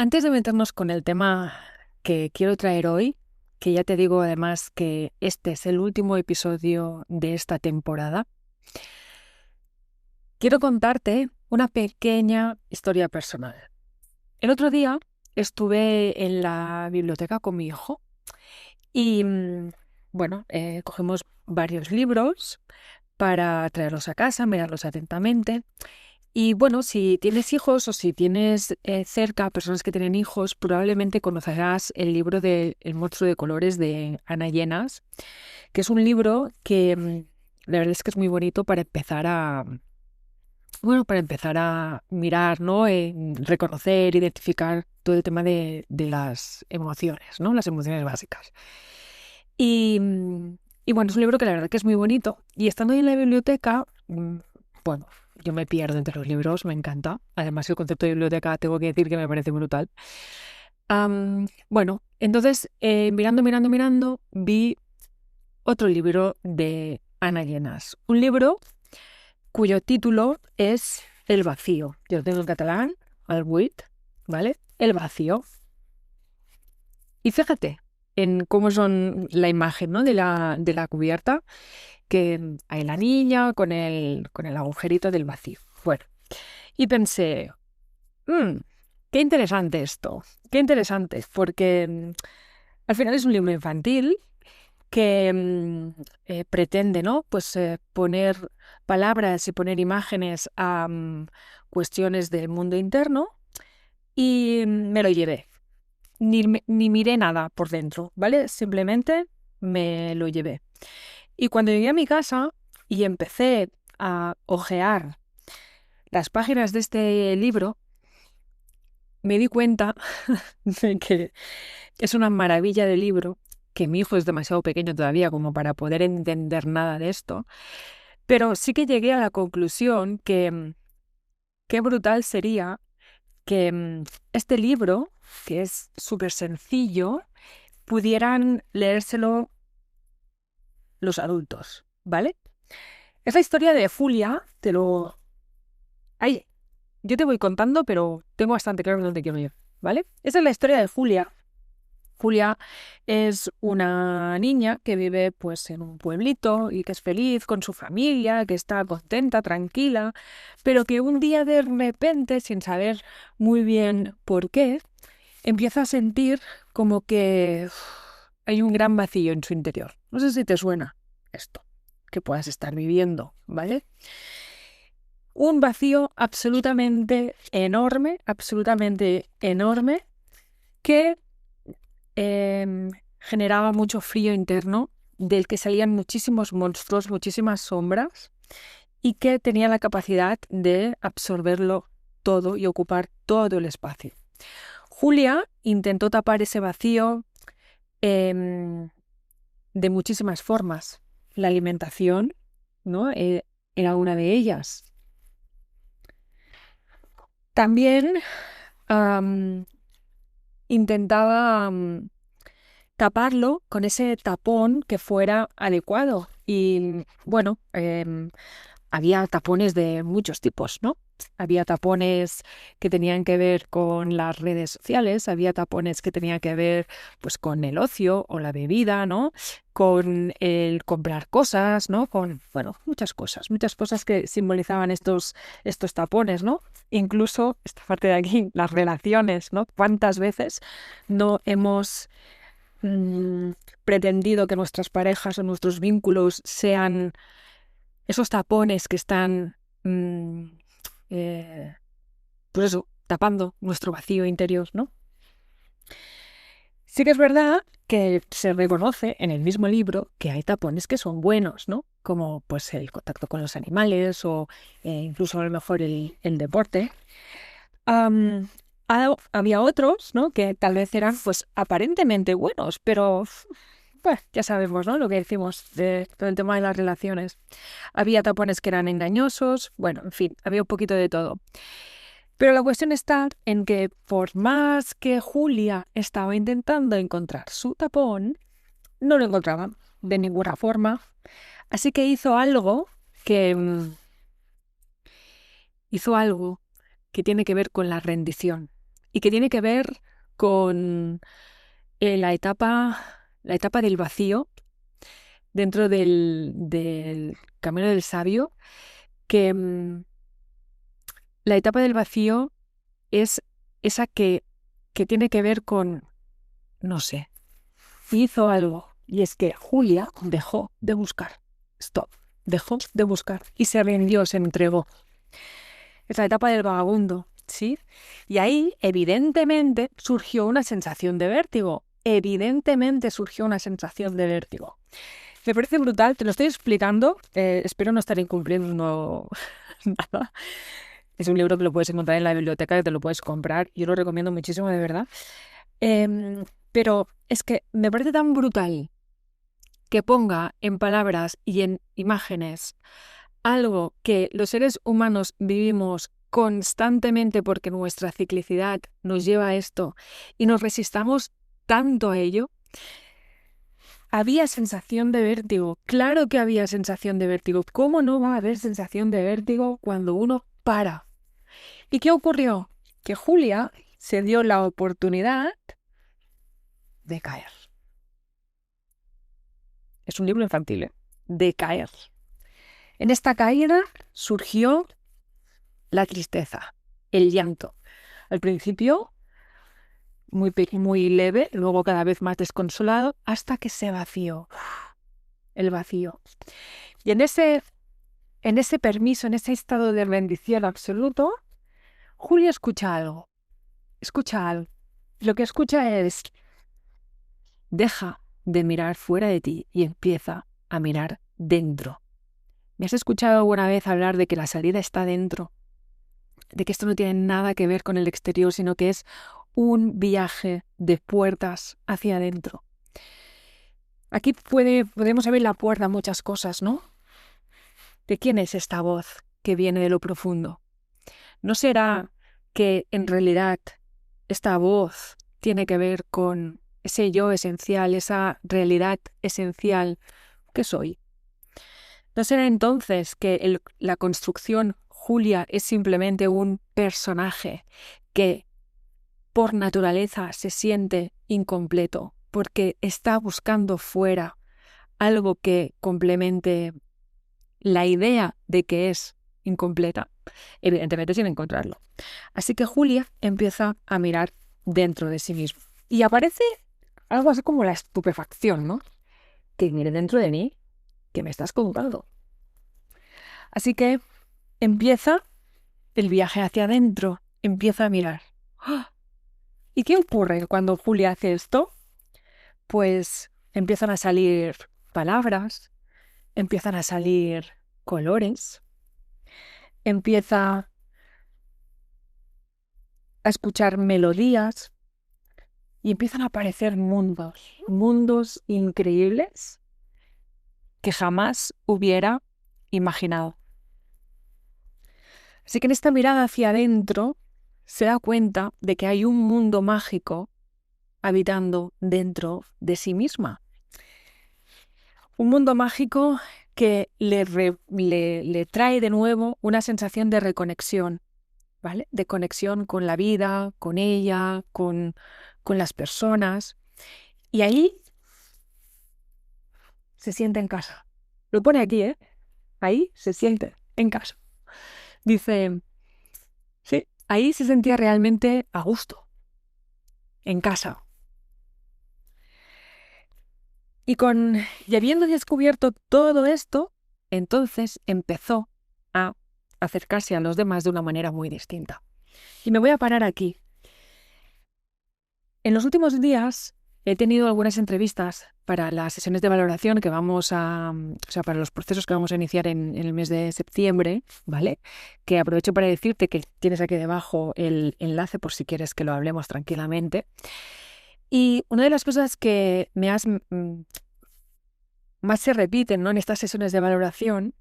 Antes de meternos con el tema que quiero traer hoy, que ya te digo además que este es el último episodio de esta temporada, quiero contarte una pequeña historia personal. El otro día estuve en la biblioteca con mi hijo y, cogimos varios libros para traerlos a casa, mirarlos atentamente. Y bueno, si tienes hijos o si tienes cerca personas que tienen hijos, probablemente conocerás el libro de El monstruo de colores de Ana Llenas, que es un libro que la verdad es que es muy bonito para empezar a mirar, ¿no? Reconocer, identificar todo el tema de las emociones, ¿no? Las emociones básicas. Y, bueno, es un libro que la verdad que es muy bonito. Y estando ahí en la biblioteca, bueno, yo me pierdo entre los libros, me encanta. Además, el concepto de biblioteca tengo que decir que me parece brutal. Entonces, mirando, vi otro libro de Ana Llenas. Un libro cuyo título es El vacío. Yo lo tengo en catalán, el buit, ¿vale? El vacío. Y fíjate en cómo son la imagen, ¿no? de la cubierta, que hay la niña con el agujerito del vacío. Bueno, y pensé, "Mm, qué interesante esto, qué interesante, porque al final es un libro infantil que pretende, ¿no? Pues poner palabras y poner imágenes a cuestiones del mundo interno y me lo llevé. Ni miré nada por dentro, ¿vale? Simplemente me lo llevé. Y cuando llegué a mi casa y empecé a hojear las páginas de este libro, me di cuenta de que es una maravilla de libro, que mi hijo es demasiado pequeño todavía como para poder entender nada de esto, pero sí que llegué a la conclusión que qué brutal sería que este libro, que es súper sencillo, pudieran leérselo los adultos, ¿vale? Es la historia de Julia, Ay, yo te voy contando, pero tengo bastante claro dónde quiero ir, ¿vale? Esa es la historia de Julia. Julia es una niña que vive pues en un pueblito y que es feliz con su familia, que está contenta, tranquila, pero que un día de repente, sin saber muy bien por qué, empieza a sentir como que hay un gran vacío en su interior. No sé si te suena esto que puedas estar viviendo, ¿vale? Un vacío absolutamente enorme, que generaba mucho frío interno, del que salían muchísimos monstruos, muchísimas sombras, y que tenía la capacidad de absorberlo todo y ocupar todo el espacio. Julia intentó tapar ese vacío em, de muchísimas formas. La alimentación, ¿no? Era una de ellas. También am, intentaba taparlo con ese tapón que fuera adecuado. Y bueno, había tapones de muchos tipos, ¿no? Había tapones que tenían que ver con las redes sociales, había tapones que tenían que ver pues con el ocio o la bebida, ¿no? Con el comprar cosas, ¿no? Con, bueno, muchas cosas que simbolizaban estos tapones, ¿no? Incluso esta parte de aquí, las relaciones, ¿no? ¿Cuántas veces no hemos mm, pretendido que nuestras parejas o nuestros vínculos sean esos tapones que están, eh, pues eso, tapando nuestro vacío interior, ¿no? Sí que es verdad que se reconoce en el mismo libro que hay tapones que son buenos, ¿no? Como pues el contacto con los animales o incluso a lo mejor el deporte. Am, Había otros, ¿no? Que tal vez eran pues aparentemente buenos, pero pues ya sabemos, ¿no? Lo que decimos de todo el tema de las relaciones. Había tapones que eran engañosos, bueno, en fin, había un poquito de todo. Pero la cuestión está en que por más que Julia estaba intentando encontrar su tapón, no lo encontraba de ninguna forma. Así que que hizo algo que tiene que ver con la rendición. y que tiene que ver con la etapa del vacío dentro del camino del sabio, que la etapa del vacío es esa que tiene que ver con, no sé, hizo algo, y es que Julia dejó de buscar. Stop. Dejó de buscar y se rindió, se entregó. Es la etapa del vagabundo, ¿sí? Y ahí, evidentemente, surgió una sensación de vértigo. Evidentemente surgió una sensación de vértigo. Me parece brutal, te lo estoy explicando. Espero no estar incumpliendo nada. Es un libro que lo puedes encontrar en la biblioteca, que te lo puedes comprar. Yo lo recomiendo muchísimo, de verdad. Pero es que me parece tan brutal que ponga en palabras y en imágenes algo que los seres humanos vivimos constantemente porque nuestra ciclicidad nos lleva a esto y nos resistamos tanto a ello. Había sensación de vértigo, claro que había sensación de vértigo. ¿Cómo no va a haber sensación de vértigo cuando uno para? ¿Y qué ocurrió? Que Julia se dio la oportunidad de caer. Es un libro infantil, ¿eh? De caer. En esta caída surgió la tristeza, el llanto. Al principio muy leve, luego cada vez más desconsolado, hasta que se vació. El vacío. Y en ese permiso, en ese estado de bendición absoluto, Julia escucha algo. Escucha algo. Lo que escucha es: deja de mirar fuera de ti y empieza a mirar dentro. ¿Me has escuchado alguna vez hablar de que la salida está dentro? De que esto no tiene nada que ver con el exterior, sino que es un viaje de puertas hacia adentro. Aquí podemos abrir la puerta a muchas cosas, ¿no? ¿De quién es esta voz que viene de lo profundo? ¿No será que en realidad esta voz tiene que ver con ese yo esencial, esa realidad esencial que soy? ¿No será entonces que la construcción Julia es simplemente un personaje que por naturaleza se siente incompleto porque está buscando fuera algo que complemente la idea de que es incompleta, evidentemente sin encontrarlo? Así que Julia empieza a mirar dentro de sí misma y aparece algo así como la estupefacción, ¿no? Que mire dentro de mí, que me estás contando. Así que empieza el viaje hacia adentro, empieza a mirar. ¡Ah! ¿Y qué ocurre cuando Julia hace esto? Pues empiezan a salir palabras, empiezan a salir colores, empieza a escuchar melodías y empiezan a aparecer mundos increíbles que jamás hubiera imaginado. Así que en esta mirada hacia adentro se da cuenta de que hay un mundo mágico habitando dentro de sí misma. Un mundo mágico que le trae de nuevo una sensación de reconexión, ¿vale? De conexión con la vida, con ella, con las personas. Y ahí se siente en casa. Lo pone aquí, ¿eh? Ahí se siente en casa. Dice, sí, ahí se sentía realmente a gusto, en casa. Y habiendo descubierto todo esto, entonces empezó a acercarse a los demás de una manera muy distinta. Y me voy a parar aquí. En los últimos días he tenido algunas entrevistas para las sesiones de valoración que para los procesos que vamos a iniciar en el mes de septiembre, ¿vale? Que aprovecho para decirte que tienes aquí debajo el enlace por si quieres que lo hablemos tranquilamente. Y una de las cosas que más se repiten, ¿no?, en estas sesiones de valoración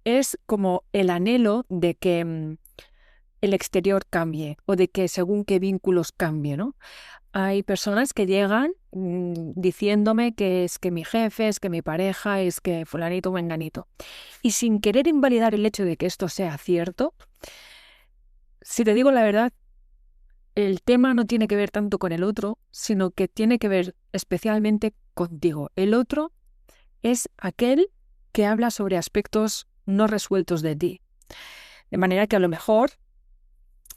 es como el anhelo de que el exterior cambie o de que según qué vínculos cambie, ¿no? Hay personas que llegan diciéndome que es que mi jefe, es que mi pareja, es que fulanito o menganito. Y sin querer invalidar el hecho de que esto sea cierto, si te digo la verdad, el tema no tiene que ver tanto con el otro, sino que tiene que ver especialmente contigo. El otro es aquel que habla sobre aspectos no resueltos de ti. De manera que a lo mejor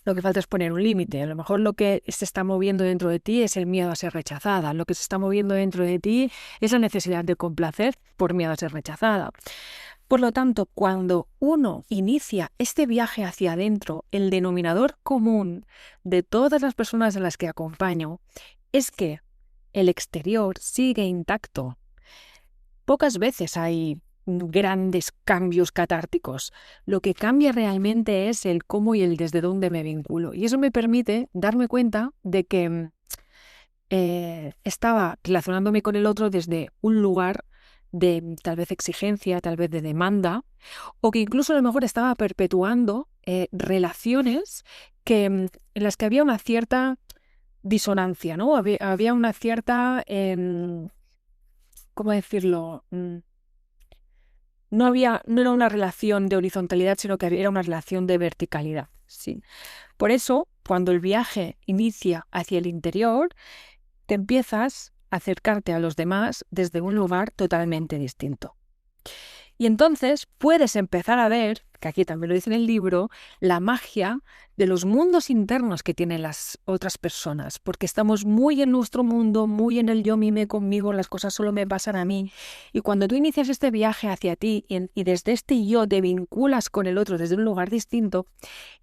lo que falta es poner un límite. A lo mejor lo que se está moviendo dentro de ti es el miedo a ser rechazada. Lo que se está moviendo dentro de ti es la necesidad de complacer por miedo a ser rechazada. Por lo tanto, cuando uno inicia este viaje hacia adentro, el denominador común de todas las personas a las que acompaño es que el exterior sigue intacto. Pocas veces hay grandes cambios catárticos. Lo que cambia realmente es el cómo y el desde dónde me vinculo. Y eso me permite darme cuenta de que estaba relacionándome con el otro desde un lugar de tal vez exigencia, tal vez de demanda, o que incluso a lo mejor estaba perpetuando relaciones en las que había una cierta disonancia, ¿no? Había una cierta, ¿cómo decirlo? No era una relación de horizontalidad, sino que era una relación de verticalidad. Sí. Por eso, cuando el viaje inicia hacia el interior, te empiezas a acercarte a los demás desde un lugar totalmente distinto. Y entonces puedes empezar a ver, que aquí también lo dice en el libro, la magia de los mundos internos que tienen las otras personas, porque estamos muy en nuestro mundo, muy en el yo mime conmigo, las cosas solo me pasan a mí. Y cuando tú inicias este viaje hacia ti y desde este yo te vinculas con el otro desde un lugar distinto,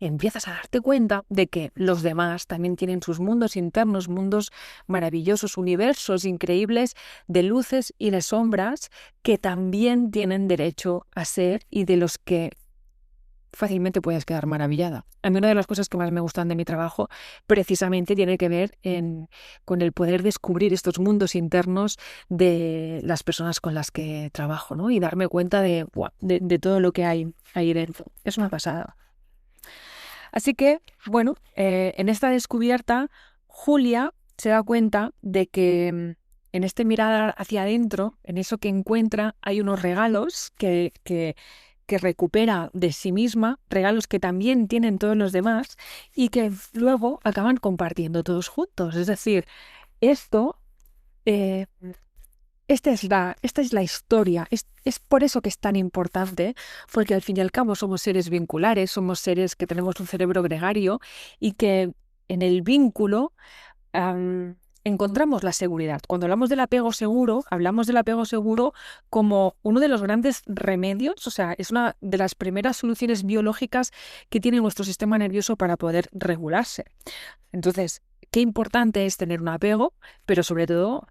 empiezas a darte cuenta de que los demás también tienen sus mundos internos, mundos maravillosos, universos increíbles de luces y de sombras que también tienen derecho a ser y de los que fácilmente puedes quedar maravillada. A mí una de las cosas que más me gustan de mi trabajo precisamente tiene que ver con el poder descubrir estos mundos internos de las personas con las que trabajo, ¿no? Y darme cuenta de todo lo que hay ahí dentro. Es una pasada. Así que, bueno, en esta descubierta, Julia se da cuenta de que en este mirar hacia adentro, en eso que encuentra, hay unos regalos que recupera de sí misma, regalos que también tienen todos los demás y que luego acaban compartiendo todos juntos. Es decir, esto, esta es la historia, es por eso que es tan importante, porque al fin y al cabo somos seres vinculares, somos seres que tenemos un cerebro gregario y que en el vínculo encontramos la seguridad. Cuando hablamos del apego seguro, hablamos del apego seguro como uno de los grandes remedios, o sea, es una de las primeras soluciones biológicas que tiene nuestro sistema nervioso para poder regularse. Entonces, qué importante es tener un apego, pero sobre todo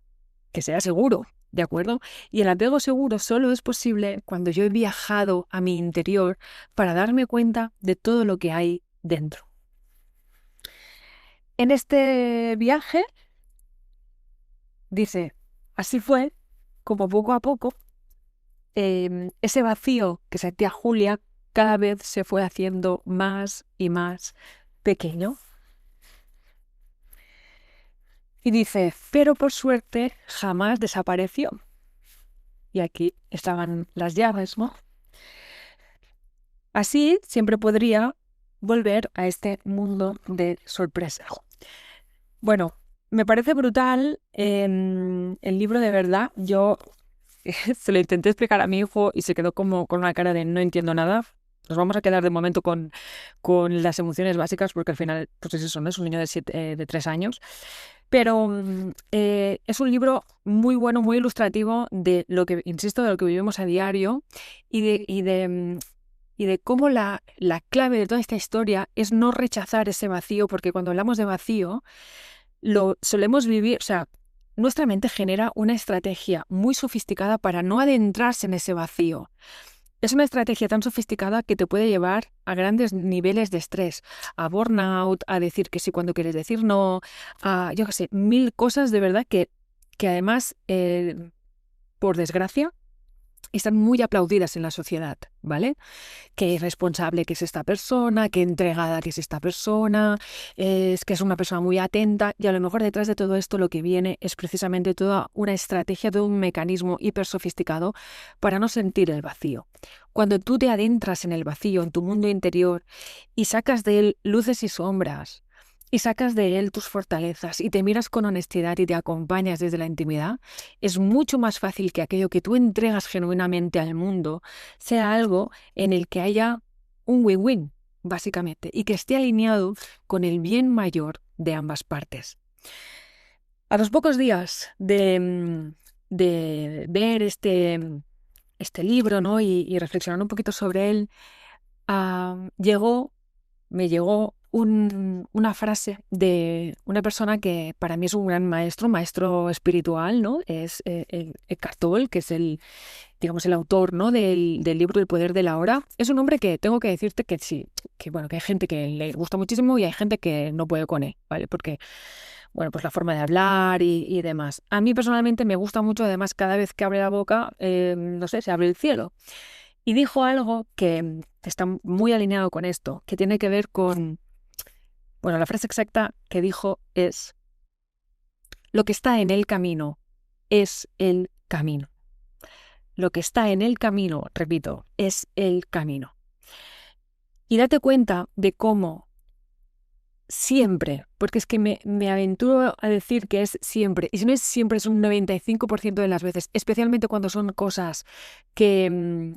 que sea seguro, ¿de acuerdo? Y el apego seguro solo es posible cuando yo he viajado a mi interior para darme cuenta de todo lo que hay dentro. En este viaje, dice, así fue como poco a poco ese vacío que sentía Julia cada vez se fue haciendo más y más pequeño. Y dice, pero por suerte jamás desapareció. Y aquí estaban las llaves, ¿no? Así siempre podría volver a este mundo de sorpresa. Bueno, me parece brutal el libro, de verdad. Yo se lo intenté explicar a mi hijo y se quedó como con una cara de no entiendo nada. Nos vamos a quedar de momento con las emociones básicas porque al final, pues eso, no es un niño de 3 años. Pero es un libro muy bueno, muy ilustrativo de lo que, insisto, de lo que vivimos a diario y de cómo la clave de toda esta historia es no rechazar ese vacío, porque cuando hablamos de vacío lo solemos vivir, o sea, nuestra mente genera una estrategia muy sofisticada para no adentrarse en ese vacío. Es una estrategia tan sofisticada que te puede llevar a grandes niveles de estrés, a burnout, a decir que sí cuando quieres decir no, a, yo qué sé, 1000 cosas de verdad que además, por desgracia, están muy aplaudidas en la sociedad, ¿vale? Qué irresponsable que es esta persona, qué entregada que es esta persona, es que es una persona muy atenta y a lo mejor detrás de todo esto lo que viene es precisamente toda una estrategia, todo un mecanismo hiper sofisticado para no sentir el vacío. Cuando tú te adentras en el vacío, en tu mundo interior y sacas de él luces y sombras y sacas de él tus fortalezas y te miras con honestidad y te acompañas desde la intimidad, es mucho más fácil que aquello que tú entregas genuinamente al mundo sea algo en el que haya un win-win, básicamente, y que esté alineado con el bien mayor de ambas partes. A los pocos días de ver este libro, ¿no? y reflexionar un poquito sobre él, me llegó una frase de una persona que para mí es un gran maestro espiritual, ¿no? Es Eckhart Tolle, que es digamos, el autor, ¿no? del libro El poder de la hora. Es un hombre que tengo que decirte que sí, que bueno, que hay gente que le gusta muchísimo y hay gente que no puede con él, ¿vale? Porque, bueno, pues la forma de hablar y demás. A mí personalmente me gusta mucho, además, cada vez que abre la boca, no sé, se abre el cielo. Y dijo algo que está muy alineado con esto, que tiene que ver con, bueno, la frase exacta que dijo es: lo que está en el camino es el camino. Lo que está en el camino, repito, es el camino. Y date cuenta de cómo siempre, porque es que me aventuro a decir que es siempre, y si no es siempre, es un 95% de las veces, especialmente cuando son cosas que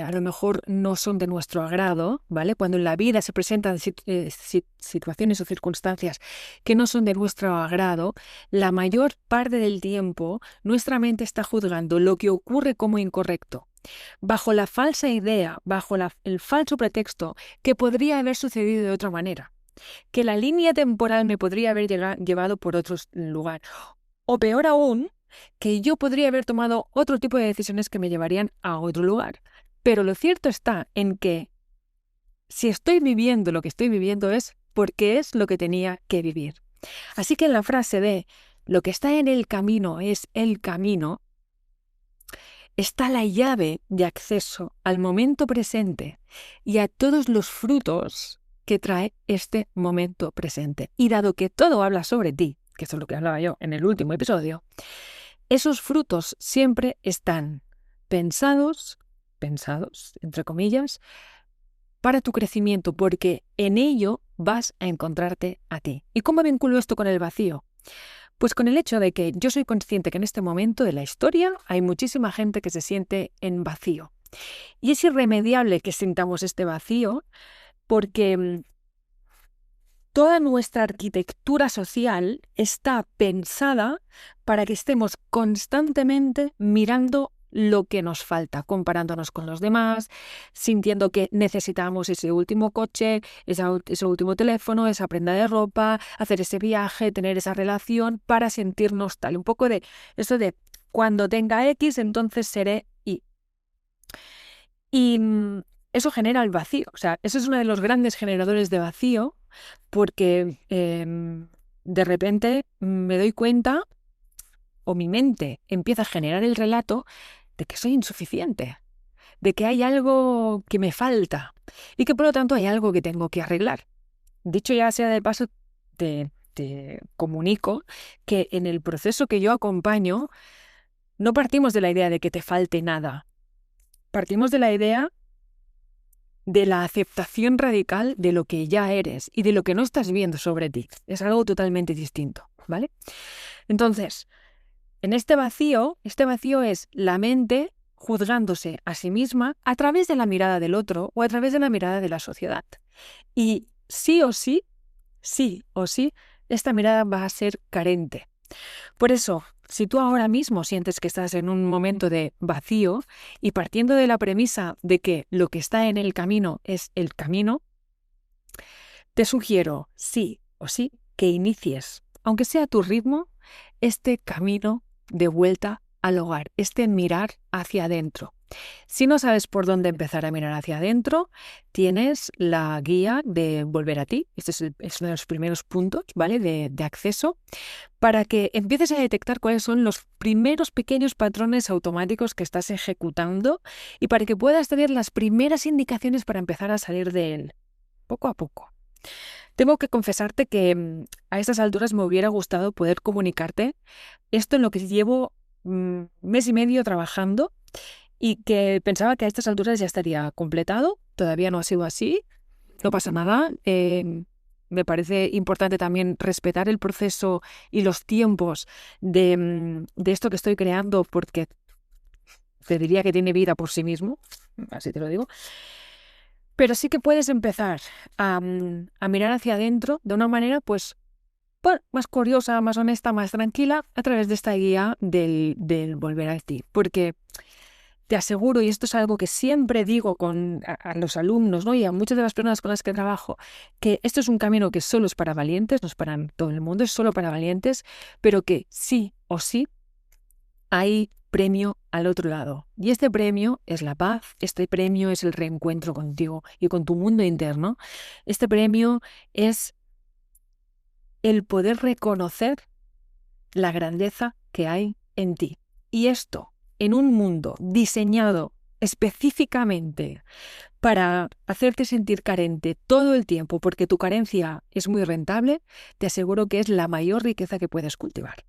a lo mejor no son de nuestro agrado, ¿vale? Cuando en la vida se presentan situaciones o circunstancias que no son de nuestro agrado, la mayor parte del tiempo nuestra mente está juzgando lo que ocurre como incorrecto, bajo la falsa idea, bajo el falso pretexto que podría haber sucedido de otra manera, que la línea temporal me podría haber llevado por otro lugar. O peor aún, que yo podría haber tomado otro tipo de decisiones que me llevarían a otro lugar. Pero lo cierto está en que si estoy viviendo lo que estoy viviendo es porque es lo que tenía que vivir. Así que en la frase de lo que está en el camino es el camino, está la llave de acceso al momento presente y a todos los frutos que trae este momento presente. Y dado que todo habla sobre ti, que eso es lo que hablaba yo en el último episodio, esos frutos siempre están pensados, entre comillas, para tu crecimiento, porque en ello vas a encontrarte a ti. ¿Y cómo vinculo esto con el vacío? Pues con el hecho de que yo soy consciente que en este momento de la historia hay muchísima gente que se siente en vacío. Y es irremediable que sintamos este vacío porque toda nuestra arquitectura social está pensada para que estemos constantemente mirando lo que nos falta, comparándonos con los demás, sintiendo que necesitamos ese último coche, ese último teléfono, esa prenda de ropa, hacer ese viaje, tener esa relación para sentirnos tal. Un poco de eso de cuando tenga X, entonces seré Y. Y eso genera el vacío. O sea, eso es uno de los grandes generadores de vacío porque de repente me doy cuenta o mi mente empieza a generar el relato de que soy insuficiente, de que hay algo que me falta y que por lo tanto hay algo que tengo que arreglar. Dicho ya sea de paso, te comunico que en el proceso que yo acompaño no partimos de la idea de que te falte nada. Partimos de la idea de la aceptación radical de lo que ya eres y de lo que no estás viendo sobre ti. Es algo totalmente distinto, ¿vale? Entonces, en este vacío es la mente juzgándose a sí misma a través de la mirada del otro o a través de la mirada de la sociedad. Y sí o sí, esta mirada va a ser carente. Por eso, si tú ahora mismo sientes que estás en un momento de vacío y partiendo de la premisa de que lo que está en el camino es el camino, te sugiero, sí o sí, que inicies, aunque sea a tu ritmo, este camino de vuelta al hogar, este mirar hacia adentro. Si no sabes por dónde empezar a mirar hacia adentro, tienes la guía de Volver a ti. Este es uno de los primeros puntos, ¿vale? de acceso, para que empieces a detectar cuáles son los primeros pequeños patrones automáticos que estás ejecutando y para que puedas tener las primeras indicaciones para empezar a salir de él, poco a poco. Tengo que confesarte que a estas alturas me hubiera gustado poder comunicarte esto en lo que llevo mes y medio trabajando y que pensaba que a estas alturas ya estaría completado. Todavía no ha sido así, no pasa nada. Me parece importante también respetar el proceso y los tiempos de esto que estoy creando, porque te diría que tiene vida por sí mismo, así te lo digo. Pero sí que puedes empezar a mirar hacia adentro de una manera, pues, más curiosa, más honesta, más tranquila, a través de esta guía del volver a ti. Porque te aseguro, y esto es algo que siempre digo a los alumnos, ¿no? Y a muchas de las personas con las que trabajo, que esto es un camino que solo es para valientes, no es para todo el mundo, es solo para valientes, pero que sí o sí hay premio al otro lado. Y este premio es la paz, este premio es el reencuentro contigo y con tu mundo interno. Este premio es el poder reconocer la grandeza que hay en ti. Y esto, en un mundo diseñado específicamente para hacerte sentir carente todo el tiempo porque tu carencia es muy rentable, te aseguro que es la mayor riqueza que puedes cultivar.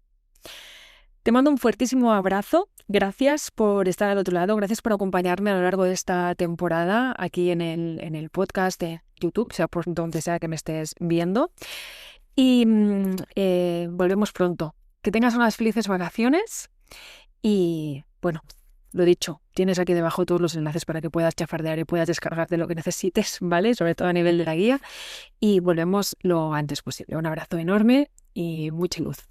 Te mando un fuertísimo abrazo. Gracias por estar al otro lado. Gracias por acompañarme a lo largo de esta temporada aquí en el podcast de YouTube, sea por donde sea que me estés viendo. Y volvemos pronto. Que tengas unas felices vacaciones y, bueno, lo dicho, tienes aquí debajo todos los enlaces para que puedas chafardear y puedas descargarte lo que necesites, ¿vale? Sobre todo a nivel de la guía. Y volvemos lo antes posible. Un abrazo enorme y mucha luz.